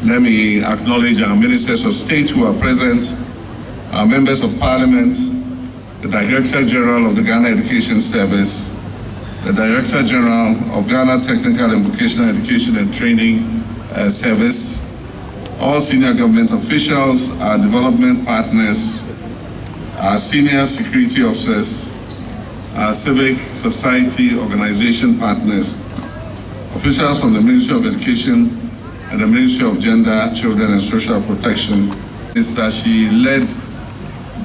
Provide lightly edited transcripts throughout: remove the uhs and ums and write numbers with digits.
Let me acknowledge our ministers of state who are present, our members of parliament, the Director General of the Ghana Education Service, the Director General of Ghana Technical and Vocational Education and Training Service, all senior government officials, our development partners, our senior security officers, our civic society organization partners, officials from the Ministry of Education and the Ministry of Gender, Children and Social Protection, is that she led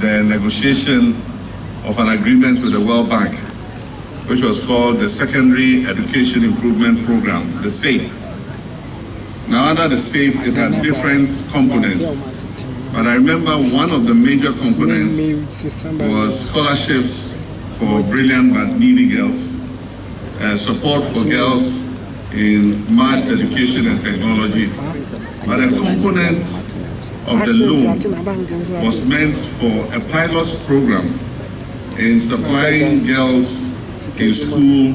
the negotiation of an agreement with the World Bank, which was called the Secondary Education Improvement Program, the SAIP. Now, under the SAIP, it had different components, but I remember one of the major components was scholarships for brilliant but needy girls, support for girls in maths, education and technology. But a component of the loan was meant for a pilot program in supplying girls in school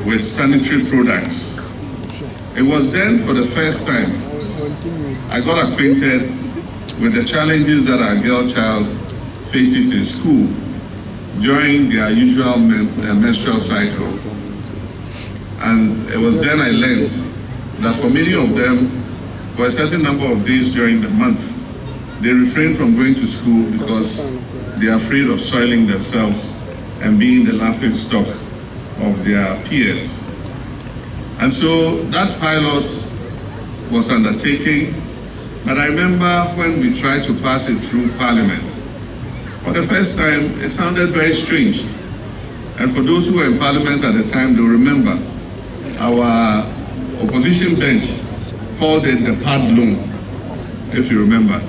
with sanitary products. It was then for the first time I got acquainted with the challenges that our girl child faces in school during their usual menstrual cycle. And it was then I learned that for many of them, for a certain number of days during the month, they refrain from going to school because they are afraid of soiling themselves and being the laughing stock of their peers. And so that pilot was undertaken, but I remember when we tried to pass it through Parliament, for the first time, it sounded very strange. And for those who were in Parliament at the time, they'll remember our opposition bench called it the PAD loan, if you remember.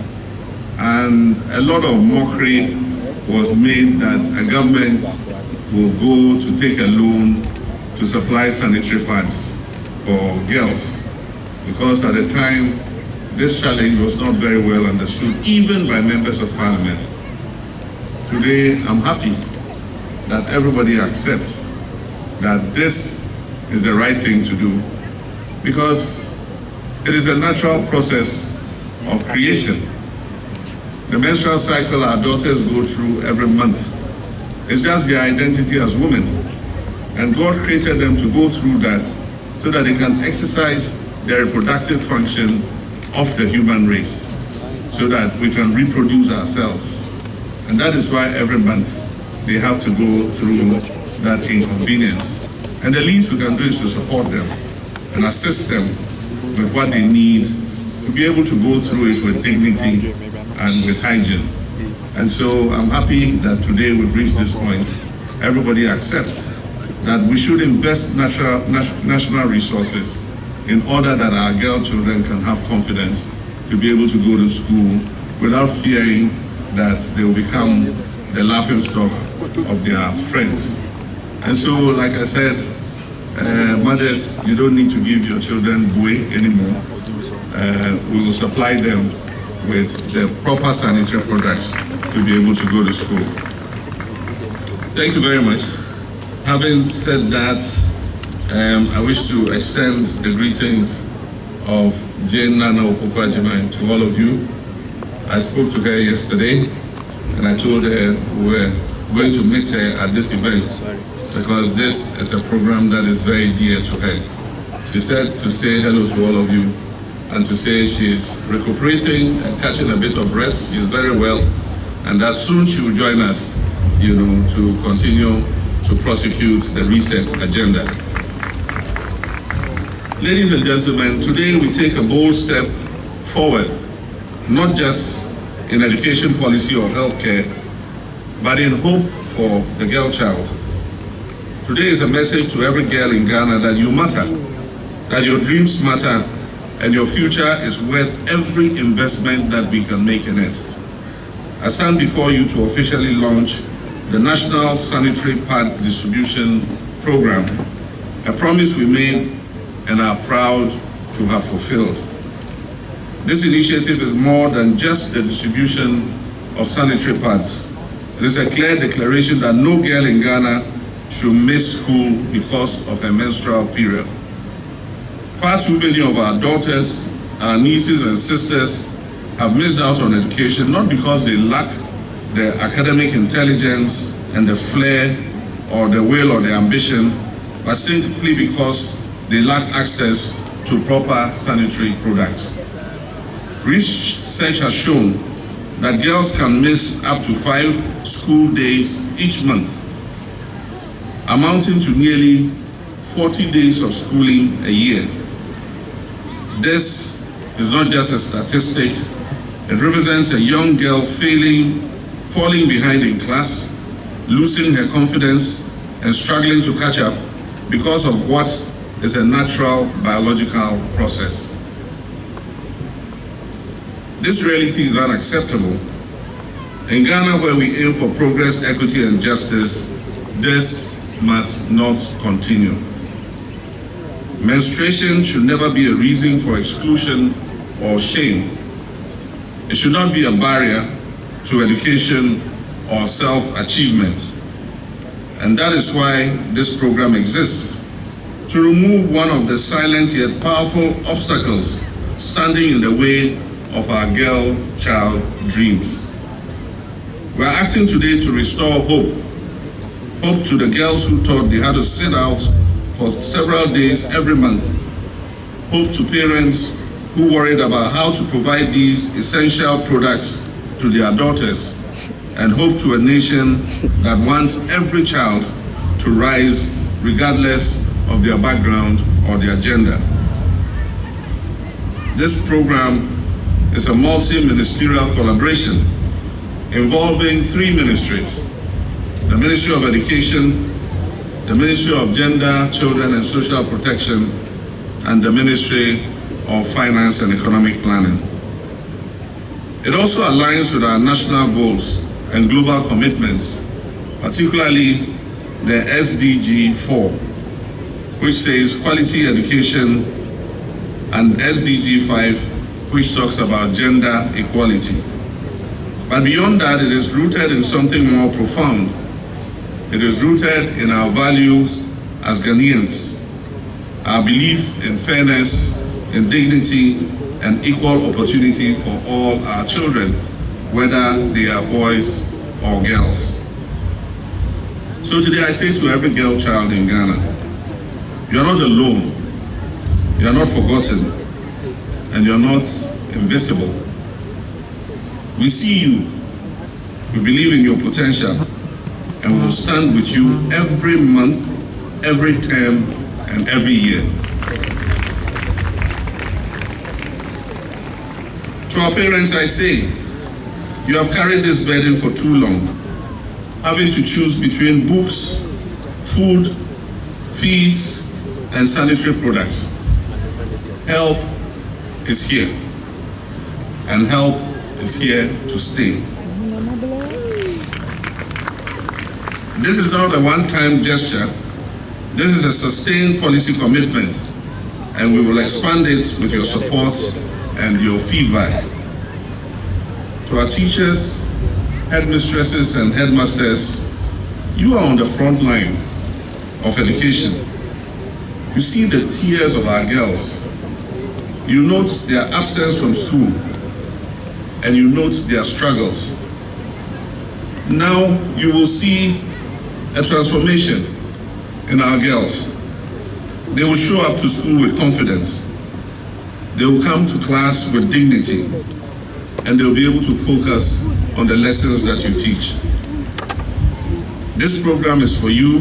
And a lot of mockery was made that a government will go to take a loan to supply sanitary pads for girls, because at the time, this challenge was not very well understood, even by members of Parliament. Today, I'm happy that everybody accepts that this is the right thing to do, because it is a natural process of creation. The menstrual cycle our daughters go through every month is just their identity as women. And God created them to go through that so that they can exercise their reproductive function of the human race, so that we can reproduce ourselves. And that is why every month they have to go through that inconvenience. And the least we can do is to support them and assist them with what they need to be able to go through it with dignity and with hygiene. And so I'm happy that today we've reached this point. Everybody accepts that we should invest national resources in order that our girl children can have confidence to be able to go to school without fearing that they will become the laughing stock of their friends. And so, like I said, mothers, you don't need to give your children buoy anymore. We will supply them with the proper sanitary products to be able to go to school. Thank you very much. Having said that, I wish to extend the greetings of Jane Naana Opoku-Agyeman to all of you. I spoke to her yesterday and I told her we were going to miss her at this event because this is a program that is very dear to her. She said to say hello to all of you and to say she's recuperating and catching a bit of rest. She's very well, and that soon she will join us, to continue to prosecute the reset agenda. Ladies and gentlemen, today we take a bold step forward, not just in education policy or healthcare, but in hope for the girl child. Today is a message to every girl in Ghana that you matter, that your dreams matter, and your future is worth every investment that we can make in it. I stand before you to officially launch the National Sanitary Pad Distribution Program, a promise we made and are proud to have fulfilled. This initiative is more than just the distribution of sanitary pads. It is a clear declaration that no girl in Ghana should miss school because of a menstrual period. Far too many of our daughters our nieces and sisters have missed out on education, not because they lack the academic intelligence and the flair or the will or the ambition, but simply because they lack access to proper sanitary products. Research has shown that girls can miss up to 5 school days each month, amounting to nearly 40 days of schooling a year. This is not just a statistic, it represents a young girl falling behind in class, losing her confidence, and struggling to catch up because of what is a natural biological process. This reality is unacceptable. In Ghana, where we aim for progress, equity, and justice, this must not continue. Menstruation should never be a reason for exclusion or shame. It should not be a barrier to education or self-achievement. And that is why this program exists, to remove one of the silent yet powerful obstacles standing in the way of our girl-child dreams. We are acting today to restore hope. Hope to the girls who thought they had to sit out for several days every month. Hope to parents who worried about how to provide these essential products to their daughters. And hope to a nation that wants every child to rise regardless of their background or their gender. This program is a multi-ministerial collaboration involving 3 ministries: the Ministry of Education, the Ministry of Gender, Children and Social Protection, and the Ministry of Finance and Economic Planning. It also aligns with our national goals and global commitments, particularly the SDG 4, which says quality education, and SDG 5, which talks about gender equality. But beyond that, it is rooted in something more profound. It is rooted in our values as Ghanaians, our belief in fairness, in dignity, and equal opportunity for all our children, whether they are boys or girls. So today I say to every girl child in Ghana, you are not alone, you are not forgotten, and you are not invisible. We see you, we believe in your potential, and we will stand with you every month, every term, and every year. To our parents I say, you have carried this burden for too long, having to choose between books, food, fees, and sanitary products. Help is here, and help is here to stay. This is not a one-time gesture. This is a sustained policy commitment, and we will expand it with your support and your feedback. To our teachers, headmistresses, and headmasters, you are on the front line of education. You see the tears of our girls. You note their absence from school, and you note their struggles. Now you will see a transformation in our girls. They will show up to school with confidence. They will come to class with dignity, and they will be able to focus on the lessons that you teach. This program is for you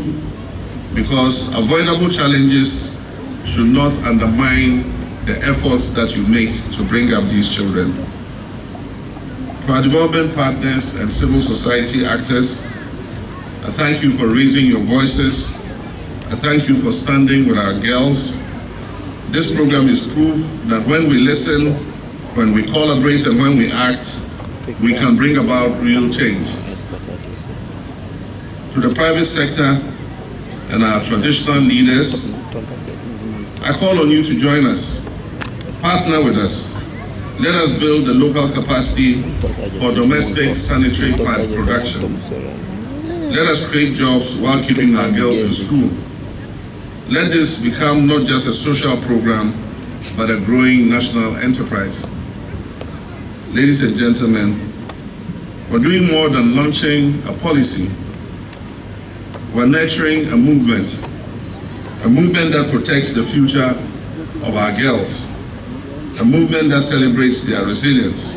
because avoidable challenges should not undermine the efforts that you make to bring up these children. To our development partners and civil society actors, I thank you for raising your voices. I thank you for standing with our girls. This program is proof that when we listen, when we collaborate, and when we act, we can bring about real change. To the private sector and our traditional leaders, I call on you to join us, partner with us. Let us build the local capacity for domestic sanitary pad production. Let us create jobs while keeping our girls in school. Let this become not just a social program, but a growing national enterprise. Ladies and gentlemen, we're doing more than launching a policy. We're nurturing a movement that protects the future of our girls, a movement that celebrates their resilience,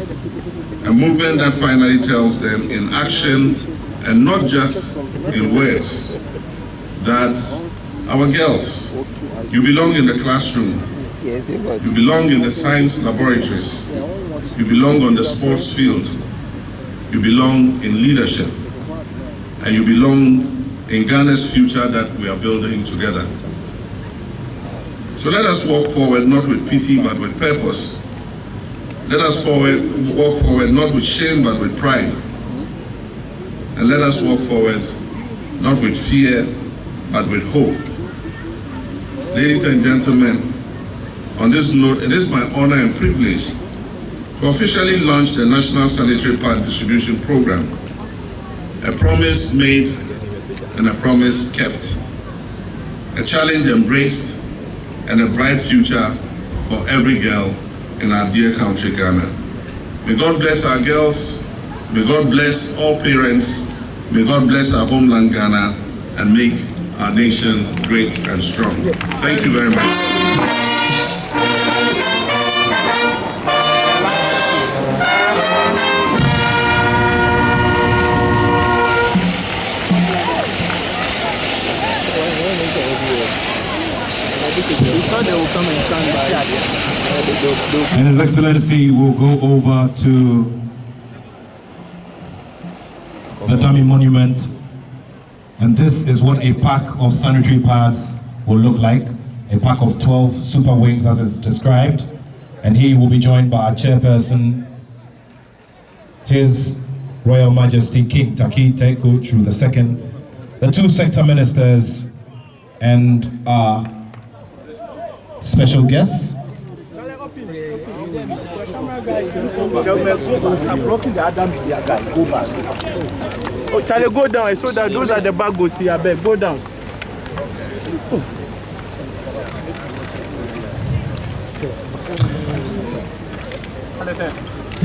a movement that finally tells them in action and not just in words that our girls, you belong in the classroom, you belong in the science laboratories, you belong on the sports field, you belong in leadership, and you belong in Ghana's future that we are building together. So let us walk forward not with pity but with purpose. Let us walk forward not with shame but with pride. And let us walk forward not with fear but with hope. Ladies and gentlemen, on this note, it is my honor and privilege to officially launch the National Sanitary Pad Distribution Program, a promise made and a promise kept, a challenge embraced and a bright future for every girl in our dear country, Ghana. May God bless our girls, may God bless all parents, may God bless our homeland Ghana, and make our nation great and strong. Thank you very much. And His Excellency will go over to the dummy monument, and this is what a pack of sanitary pads will look like, a pack of 12 super wings as is described, and he will be joined by our chairperson, His Royal Majesty King Taki Teku Chu II, the two sector ministers, and our special guests. Oh, Charlie, go down. I saw that those are the bagos here. I beg, go down.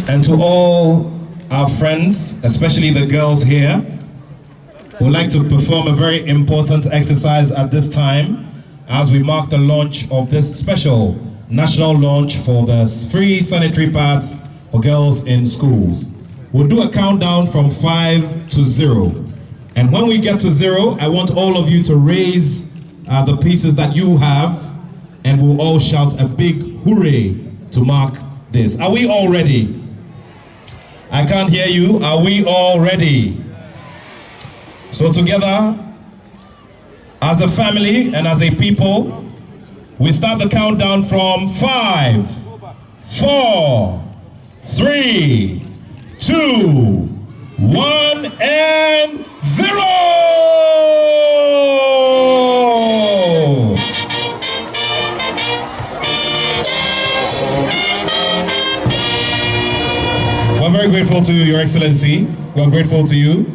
And to all our friends, especially the girls here, we'd like to perform a very important exercise at this time as we mark the launch of this special national launch for the free sanitary pads for girls in schools. We'll do a countdown from 5 to 0. And when we get to 0, I want all of you to raise the pieces that you have, and we'll all shout a big hooray to mark this. Are we all ready? I can't hear you. Are we all ready? So together, as a family and as a people, we start the countdown from 5, 4, 3, 2, 1, and 0! We're very grateful to Your Excellency. We're grateful to you,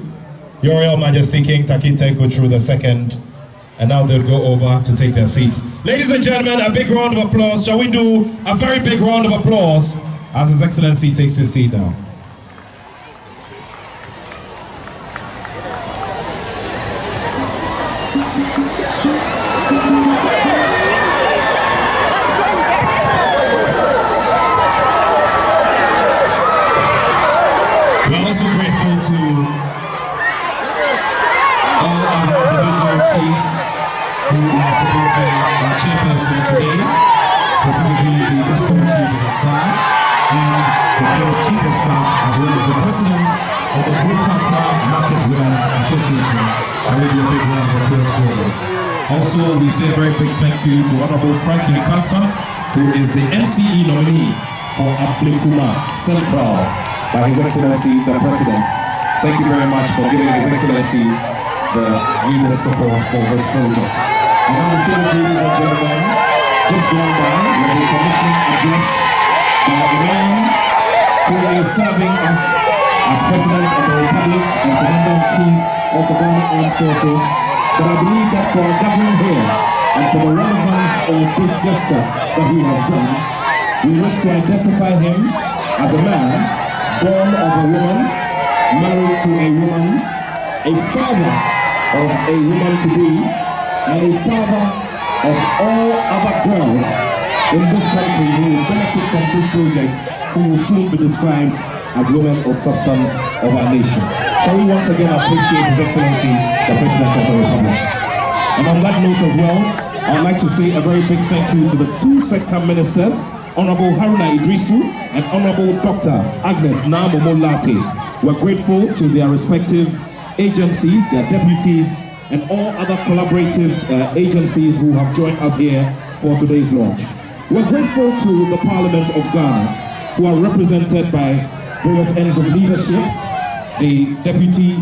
Your Royal Majesty King Taki Teku Chu II. And now they'll go over to take their seats. Ladies and gentlemen, a big round of applause. Shall we do a very big round of applause as His Excellency takes his seat now? We're also grateful to all our divisional chiefs who are supporting our chairperson today, specifically the District Chief of Accra and the King's Chief of Staff, as well as the President of the Greater Accra Market Women's Association. Shall we do a big round of applause for them? Also, we say a very big thank you to Honorable Frank Mikasa, who is the MCE nominee for Ablikuma Central by His Excellency the President. Thank you very much for giving His Excellency the needed support for this project. And now, ladies and gentlemen, just going by with a commission address by the man who is serving us as President of the Republic and Commander-in-Chief of the Ghana Armed Forces. But I believe that for our government here, and for the relevance of this gesture that he has done, we wish to identify him as a man born of a woman, married to a woman, a father of a woman to be, and a father of all other girls in this country who will benefit from this project, who will soon be described as women of substance of our nation. Shall we once again appreciate His Excellency, the President of the Republic? And on that note as well, I would like to say a very big thank you to the two sector ministers, Honorable Haruna Idrisu and Honorable Dr. Agnes Namomolate. We're grateful to their respective agencies, their deputies, and all other collaborative agencies who have joined us here for today's launch. We're grateful to the Parliament of Ghana, who are represented by various ends of leadership, the Deputy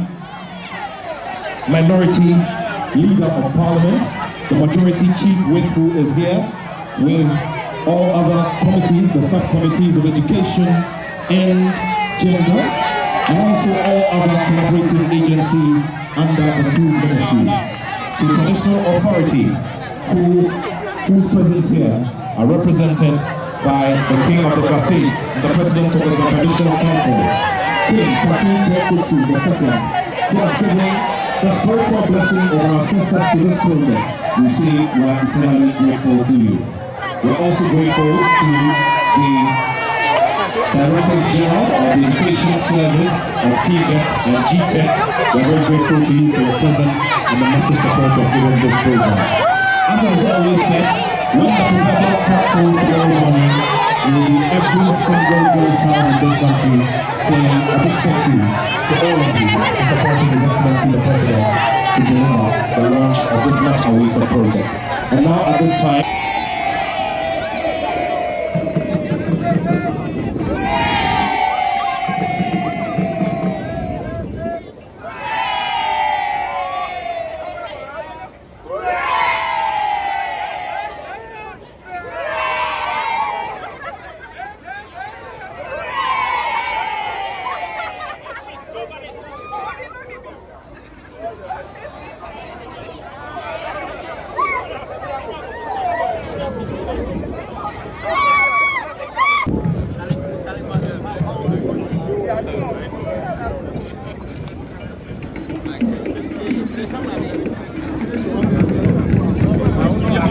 Minority Leader of Parliament, the Majority Chief Whip who is here, with all other committees, the subcommittees of education and gender, and also all other collaborative agencies under the two ministries. To the traditional authority whose presence here are represented by the King of the Casades, the President of the Traditional Council, King Taki Tekutu II, who are sending the spiritual blessing of our sisters to this project. We say we are eternally grateful to you. We're also grateful to the Directors General of the Education Service of TVET and GTEC. We're very grateful to you for your presence and the massive support of giving this program. As I was always said, when the provider cock goes tomorrow morning, will be every single girl child in this country saying a big thank you to all of you for supporting His Excellency the President to deliver the launch of this much awaited project. And now at this time,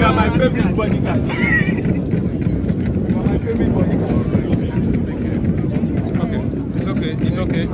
You are my favorite bodyguard. It's okay.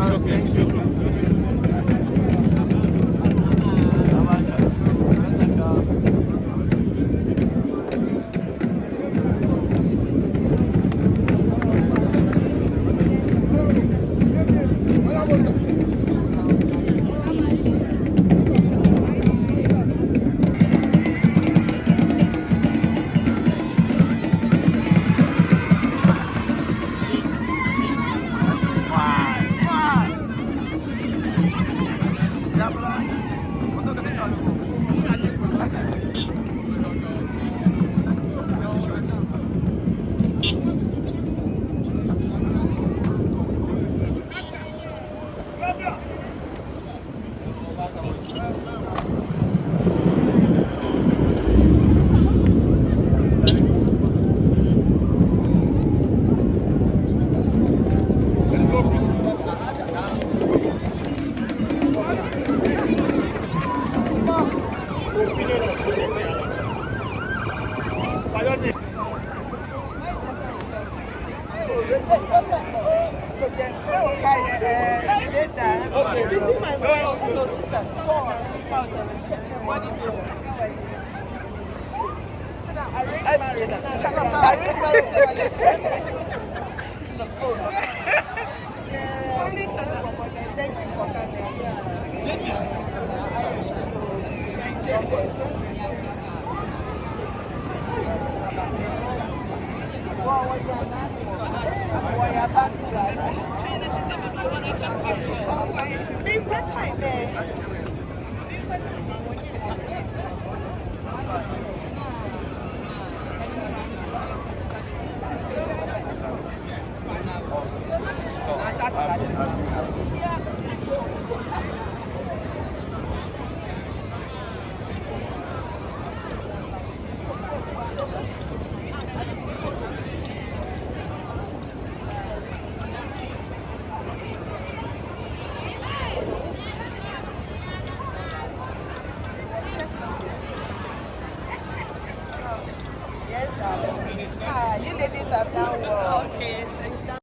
Yes, you ladies have done well. Okay, thank